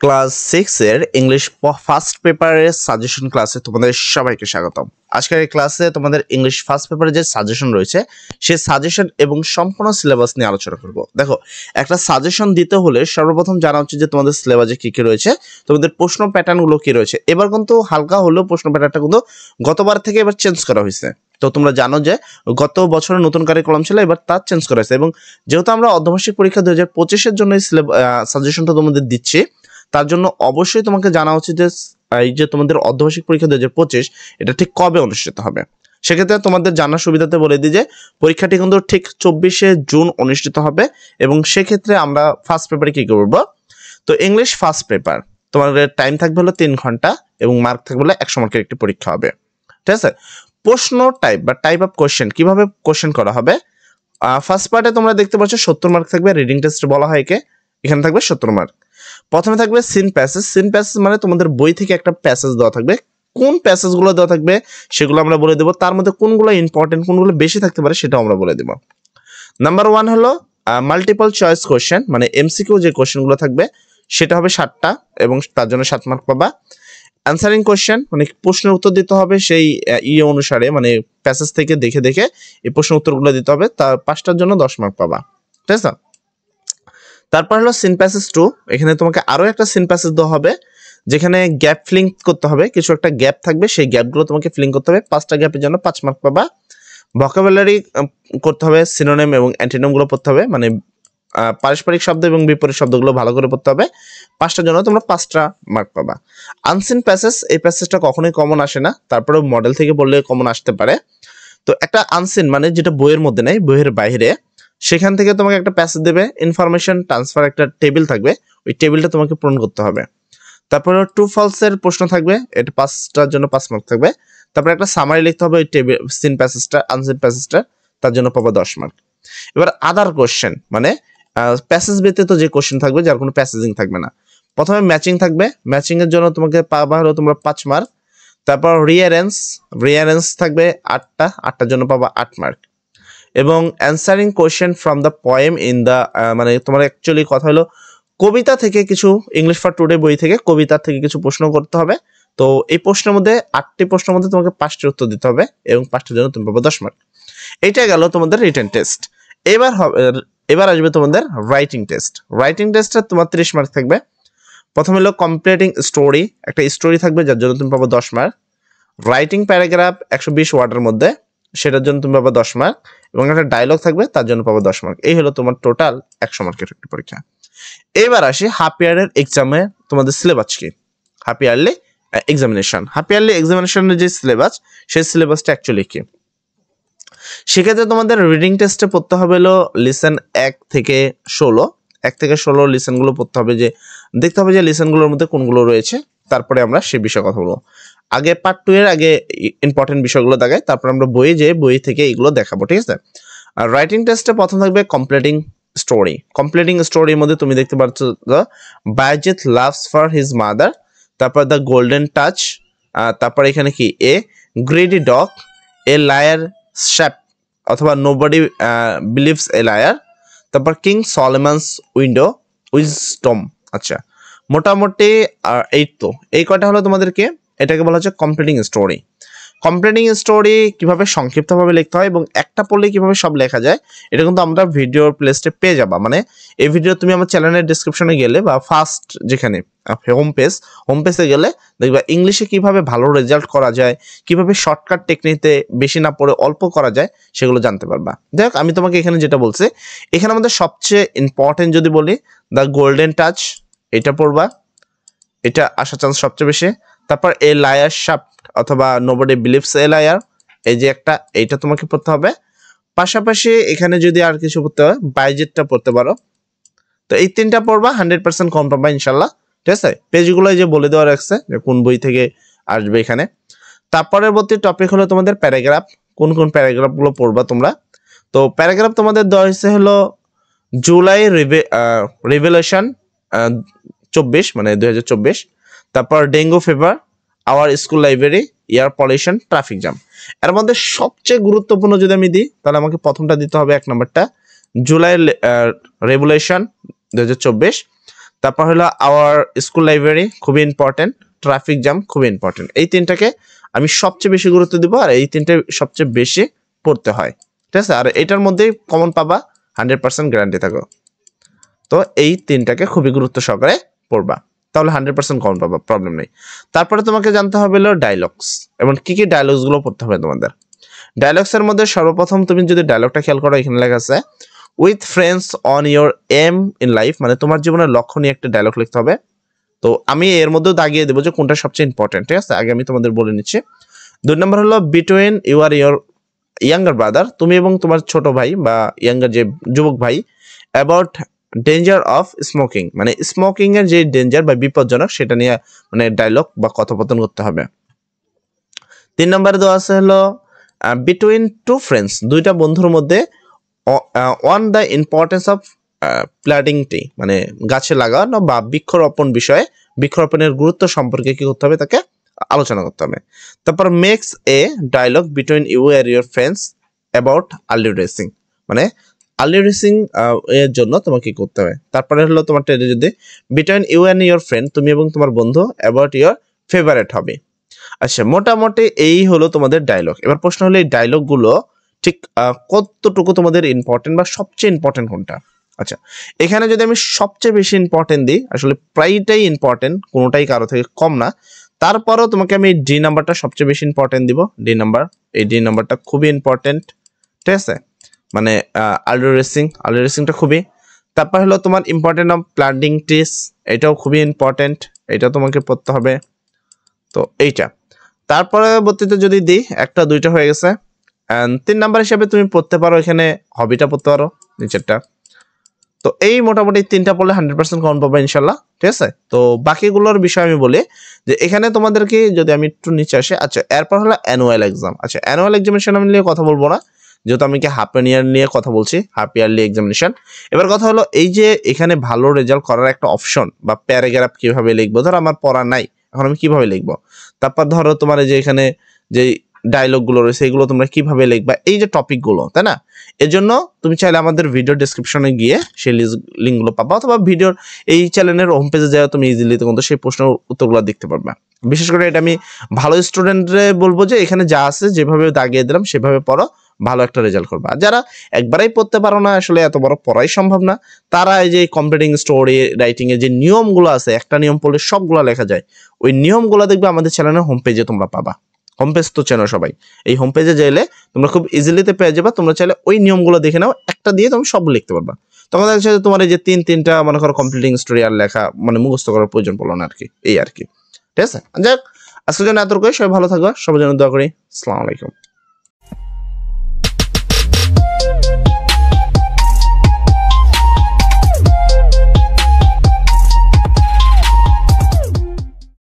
Class 6 এর English first পেপারের suggestion ক্লাসে তোমাদের সবাইকে স্বাগতম। আজকের এই ক্লাসে তোমাদের ইংলিশ ফার্স্ট পেপারে যে সাজেশন রয়েছে সেই সাজেশন এবং সম্পূর্ণ সিলেবাস নিয়ে আলোচনা করব। দেখো, একটা সাজেশন দিতে হলে সর্বপ্রথম জানা উচিত যে তোমাদের সিলেবাসে কি কি রয়েছে, তোমাদের প্রশ্ন প্যাটার্নগুলো কি রয়েছে। এবার কিন্তু হালকা হলেও প্রশ্ন প্যাটার্নটা কিন্তু গতবার থেকে এবার চেঞ্জ করা হয়েছে। তো তোমরা জানো যে গত বছরের নতুন কারিকুলাম ছিল, এবার তা চেঞ্জ করা হয়েছে। এবং যেহেতু আমরা অর্ধবার্ষিক পরীক্ষা 2025-এর জন্য সাজেশনটা তোমাদের দিচ্ছি, তার জন্য অবশ্যই তোমাকে জানা উচিত যে এই যে তোমাদের অর্ধবার্ষিক পরীক্ষা 2025 এটা ঠিক কবে অনুষ্ঠিত হবে। সেক্ষেত্রে তোমাদের জানার সুবিধাতে বলে দিই যে পরীক্ষাটি কিন্তু ঠিক 24শে জুন অনুষ্ঠিত হবে। এবং সেক্ষেত্রে আমরা ফার্স্ট পেপারে কি করব, তো ইংলিশ ফার্স্ট পেপার তোমাদের টাইম থাকবে হলো 3 ঘন্টা এবং মার্ক থাকবে হলো 100 মার্কের একটি পরীক্ষা হবে। ঠিক আছে, প্রশ্ন টাইপ বা টাইপ অফ কোশ্চেন কিভাবে কোশ্চেন করা হবে। ফার্স্ট পার্টে তোমরা দেখতে পাচ্ছ 70 মার্ক থাকবে, রিডিং টেস্ট বলা হয় একে, এখানে থাকবে 70 মার্ক। প্রথমে থাকবে সিন প্যাসেজ। সিন প্যাসেজ মানে তোমাদের বই থেকে একটা প্যাসেজ দেওয়া থাকবে, কোন প্যাসেজগুলো দেওয়া থাকবে সেগুলো আমরা বলে দেবো, তার মধ্যে কোনগুলো ইম্পর্টেন্ট কোনগুলো বেশি থাকতে পারে সেটাও আমরা বলে দেবো। নাম্বার 1 হলো মাল্টিপল চয়েস কোশ্চেন, মানে এমসিকিউ যে কোশ্চেনগুলো থাকবে সেটা হবে 60টা এবং তার জন্য 7 মার্ক পাবা। অ্যান্সারিং কোশ্চেন মানে প্রশ্নের উত্তর দিতে হবে সেই অনুসারে, মানে প্যাসেজ থেকে দেখে দেখে এই প্রশ্নের উত্তরগুলো দিতে হবে, তার 5টার জন্য 10 মার্ক পাবা। ঠিক আছে, তারপর হলো সিন প্যাসেজ 2। এখানে তোমাকে আরো একটা সিন প্যাসেজ দেওয়া হবে যেখানে গ্যাপ ফিলিং করতে হবে, কিছু একটা গ্যাপ থাকবে সেই গ্যাপগুলো তোমাকে ফিলিং করতে হবে, 5টা গ্যাপের জন্য 5 মার্ক পাবা। ভোকাবুলারি করতে হবে, সিনোনিম এবং অ্যান্টোনিমগুলো পড়তে হবে, মানে পারস্পরিক শব্দ এবং বিপরীত শব্দগুলো ভালো করে পড়তে হবে, 5টার জন্য তোমরা 5টা মার্ক পাবা। আনসিন প্যাসেজ, এই প্যাসেজটা কখনোই কমন আসে না, তারপরে মডেল থেকে বললে কমন আসতে পারে। তো একটা আনসিন মানে যেটা বইয়ের মধ্যে নেই, বইয়ের বাইরে, সেখান থেকে তোমাকে একটা প্যাসেজ দেবে, ইনফরমেশন ট্রান্সফার একটা টেবিল থাকবে, ওই টেবিলটা তোমাকে পূরণ করতে হবে। তারপরে ট্রু ফলস এর প্রশ্ন থাকবে, এটা 5টার জন্য 5 মার্ক থাকবে। তারপরে একটা সামারি লিখতে হবে ওই টেবিল সিন প্যাসেজটা, আনসিন প্যাসেজটা, তার জন্য পাবো 10 মার্ক। এবার আদার কোশ্চেন মানে প্যাসেজ ব্যতীত যে কোশ্চেন থাকবে যার কোনো প্যাসেজিং থাকবে না। প্রথমে ম্যাচিং থাকবে, ম্যাচিং এর জন্য তোমাকে পাবা হলো তোমরা 5 মার্ক। তারপর রিয়ারেন্স থাকবে 8টার জন্য পাবা 8 মার্ক। এবং answering question from the poem in the, মানে তোমার অ্যাকচুয়ালি কথা হলো কবিতা থেকে কিছু, ইংলিশ ফর টুডে বই থেকে কবিতা থেকে কিছু প্রশ্ন করতে হবে। তো এই প্রশ্নের মধ্যে 8টি প্রশ্নের মধ্যে তোমাকে 5টির উত্তর দিতে হবে এবং 5টার জন্য তুমি পাবে 10 মার্ক। এইটা গেল তোমাদের রিটেন টেস্ট। এবার আসবে তোমাদের রাইটিং টেস্ট। রাইটিং টেস্টে তোমার 30 মার্ক থাকবে। প্রথমে হলো কমপ্লিটিং স্টোরি, একটা স্টোরি থাকবে যার জন্য তুমি পাবো 10 মার্ক। রাইটিং প্যারাগ্রাফ 120 ওয়ার্ডের মধ্যে, সেটার জন্য তুমি পাবো 10 মার্ক। এবং একটা ডায়লগ থাকবে তার জন্য পাবো 10 মার্ক। এই হলো তোমার টোটাল 100 মার্কের একটি পরীক্ষা। এবার আসি হাফ ইয়ারের এক্সামে তোমাদের সিলেবাস কি, half yearly examination. Half yearly এক্সামিনেশনের যে সিলেবাস, সেই সিলেবাসটা অ্যাকচুয়ালি কি, সেক্ষেত্রে তোমাদের রিডিং টেস্টে পড়তে হবে হলো লিসেন 1 থেকে 16 লিসেনগুলো পড়তে হবে, যে দেখতে হবে যে লিসেনগুলোর মধ্যে কোনগুলো রয়েছে, তারপরে আমরা সে বিষয়ে কথা বলবো। আগে পার্ট 2 এর আগে ইম্পর্টেন্ট বিষয়গুলো দেখাই, তারপর আমরা বই থেকে এগুলো দেখাবো। ঠিক আছে, আর রাইটিং টেস্টে প্রথম থাকবে কমপ্লিটিং স্টোরির মধ্যে তুমি দেখতে পাচ্ছ the Bayazid loves for his mother, তারপর দ্য গোল্ডেন টাচ, তারপর এখানে কি a greedy dog, a liar shepherd অথবা নোবডি বিলিভস এ লায়ার, তারপর কিং সলোমনস উইজডম। আচ্ছা, মোটামুটি এই কয়টা হলো তোমাদেরকে, এটাকে বলা হচ্ছে কমপ্লিটিং স্টোরি কিভাবে সংক্ষিপ্তভাবে লিখতে হয় এবং একটা পড়লে কিভাবে সব লেখা যায়, এটা কিন্তু আমরা ভিডিওর প্লেলিস্টে পেয়ে যাবা। মানে এই ভিডিও তুমি আমার চ্যানেলের ডেসক্রিপশনে গেলে বা ফার্স্ট যেখানে হোম পেজে গেলে দেখবা ইংলিশে কিভাবে ভালো রেজাল্ট করা যায়, কিভাবে শর্টকাট টেকনিকে বেশি না পড়ে অল্প করা যায়, সেগুলো জানতে পারবা। দেখ, আমি তোমাকে এখানে যেটা বলছি, এখানে আমাদের সবচেয়ে ইম্পর্টেন্ট যদি বলি দ্য গোল্ডেন টাচ, এটা পড়বা, এটা আসার চান্স সবচেয়ে বেশি। তারপর এ লায়ার শাফট অথবা নোবডি বিলিভস এ লায়ার, এই যে একটা, এইটা তোমাকে পড়তে হবে। পাশাপাশি এখানে যদি আর কিছু পড়তে হয়, বাইজেটটা পড়তে পারো। তো এই 3টা পড়বা, 100% কম পাবা ইনশাল্লাহ। ঠিক আছে, পেজগুলো যে বলে দেওয়া রাখছে যে কোন বই থেকে আসবে এখানে। তারপরবর্তী টপিক হলো তোমাদের প্যারাগ্রাফ, কোন প্যারাগ্রাফগুলো পড়বা তোমরা। তো প্যারাগ্রাফ তোমাদের দেওয়া হয়েছে হলো জুলাই রিভলিউশন 24, মানে 2024, তারপর dengue fever, our school library, air pollution, traffic jam. এর মধ্যে সবচেয়ে গুরুত্বপূর্ণ যদি আমি দিই, তাহলে আমাকে প্রথমটা দিতে হবে, 1 নম্বরটা জুলাই রেভলিউশন 2024। তারপর হলো আওয়ার স্কুল লাইব্রেরি, খুবই ইম্পর্টেন্ট। ট্রাফিক জ্যাম, খুবই ইম্পর্টেন্ট। এই তিনটাকে আমি সবচেয়ে বেশি গুরুত্ব দিব, আর এই তিনটে সবচেয়ে বেশি পড়তে হয়, ঠিক আছে। আর এটার মধ্যেই কমন পাবা, 100% গ্যারান্টি থাকো। তো এই তিনটাকে খুবই গুরুত্ব সহকারে পড়বা, তাহলে 100% কমন পাবা, প্রবলেম নেই। তারপরে তোমাকে জানতে হবে হলো ডায়লগস, এবং কি কি ডায়লগস গুলো পড়তে হবে তোমাদের। ডায়লগস এর মধ্যে সর্বপ্রথম তুমি যদি ডায়লগটা খেয়াল করো, এখানে লেখা আছে with friends on your aim in life, মানে তোমার জীবনের লক্ষ্য নিয়ে একটা ডায়লগ লিখতে হবে। তো আমি এর মধ্যেও দাগিয়ে দেবো যে কোনটা সবচেয়ে ইম্পর্টেন্ট, ঠিক আছে। আগে আমি তোমাদের বলে নিচ্ছি। 2 নম্বর হলো বিটুইন ইউ আর ইয়োর ইয়াঙ্গার ব্রাদার, তুমি এবং তোমার ছোট ভাই বা ইয়াঙ্গার যে যুবক ভাই, অ্যাবাউট ডেঞ্জার অফ স্মোকিং, মানে স্মোকিং এর যে ডেঞ্জার বা বিপজ্জনক সেটা নিয়ে মানে ডায়লগ বা কথোপকথন করতে হবে। 3 নম্বরে দেওয়া আছে হলো বিটুইন টু ফ্রেন্ডস, দুইটা বন্ধুর মধ্যে on the importance of planting tree, মানে গাছে লাগানো বা বৃক্ষরোপণ বিষয়ে, বৃক্ষরোপণের গুরুত্ব সম্পর্কে কি করতে হবে, তাকে আলোচনা করতে হবে। তারপর makes a dialogue between you আর your friends about early rising, মানে আর্লি রেসিং এর জন্য তোমাকে কি করতে হবে। তারপরে হলো তোমার যদি between you and your friend, তুমি এবং তোমার বন্ধু, অ্যাবাউট ইউর ফেভারিট হবি। আচ্ছা, মোটামুটি এই হলো তোমাদের ডায়লগ। এবার প্রশ্ন হলো এই ডায়লগগুলো ঠিক কতটুকু তোমাদের ইম্পর্টেন্ট বা সবচেয়ে ইম্পর্টেন্ট কোনটা। আচ্ছা, এখানে যদি আমি সবচেয়ে বেশি ইম্পর্টেন্ট দিই, আসলে প্রায়টাই ইম্পর্টেন্ট, কোনোটাই কারো থেকে কম না। তারপরও তোমাকে আমি ডি নাম্বারটা সবচেয়ে বেশি ইম্পর্টেন্ট দিব, ডি নাম্বার। এই ডি নাম্বারটা খুবই ইম্পর্টেন্ট, ঠিক আছে। মানে আর্লি রেসিংটা খুবই। তারপর হলো তোমার ইম্পর্টেন্ট অফ প্ল্যান্টিং ট্রিজ, এটাও খুবই ইম্পর্টেন্ট, এটা তোমাকে পড়তে হবে। তো এইটা তারপরে পরবর্তীতে যদি দিই, একটা দুইটা হয়ে গেছে। 3 নাম্বার হিসাবে তুমি পড়তে পারো এখানে হবিটা পড়তে পারো, নিচেরটা। তো এই মোটামুটি 3টা পড়লে 100% কমন পাবে ইনশাল্লাহ, ঠিক আছে। তো বাকিগুলোর বিষয় আমি বলি যে এখানে তোমাদেরকে যদি আমি একটু নিচে আসি। আচ্ছা, এরপর হলো অ্যানুয়াল এক্সাম। আচ্ছা, অ্যানুয়াল এক্সামিনেশন আমি নিয়ে কথা বলবো না, যেহেতু আমি কি হাফ ইয়ার নিয়ে কথা বলছি, হাফ ইয়ারলি এক্সামিনেশন। এবার কথা হলো এই যে এখানে ভালো রেজাল্ট করার একটা অপশন বা প্যারাগ্রাফ কিভাবে লিখবো, ধরো আমার পড়া নাই, এখন আমি কিভাবে লিখবো। তারপর ধরো তোমার এই যে এখানে যে ডায়লগ গুলো রয়েছে এগুলো তোমরা কিভাবে লিখবা, এই যে টপিক গুলো, তাই না। এর জন্য তুমি চাইলে আমাদের ভিডিও ডেসক্রিপশনে গিয়ে সেই লিঙ্কগুলো পাবা, অথবা ভিডিওর এই চ্যানেলের হোম পেজে যাওয়া তুমি ইজিলি কিন্তু সেই প্রশ্নের উত্তরগুলো দেখতে পারবা। বিশেষ করে এটা আমি ভালো স্টুডেন্টরে বলবো যে এখানে যা আছে যেভাবে দাগিয়ে দিলাম সেভাবে পড়ো, ভালো একটা রেজাল্ট করবা। যারা একবারেই পড়তে পারো না, আসলে এত বড় পড়াই সম্ভব না, তারা এই যে কম্পিটিং স্টোরি রাইটিং এর যে নিয়মগুলো আছে, একটা নিয়ম পড়লে সবগুলো লেখা যায়, ওই নিয়মগুলো দেখবে আমাদের চ্যানেলের হোম পেজে তোমরা পাবা। হোম পেজ তো চেনো সবাই, এই হোম পেজে গেলে তোমরা খুব ইজিলিতে পেয়ে যাবা। তোমরা চাইলে ওই নিয়মগুলো দেখে নাও, একটা দিয়ে তুমি সব লিখতে পারবা। তখন দেখা যাচ্ছে তোমার এই যে তিনটা মনে করো কমপ্লিটিং স্টোরি আর লেখা মানে মুখস্থ করার প্রয়োজন পড়লো না আর কি, এই আর কি, ঠিক আছে। যাক, আজকের জন্য এতটুকুই। সবাই ভালো থাকবা, সবার জন্য দোয়া করি। আসসালামু আলাইকুম।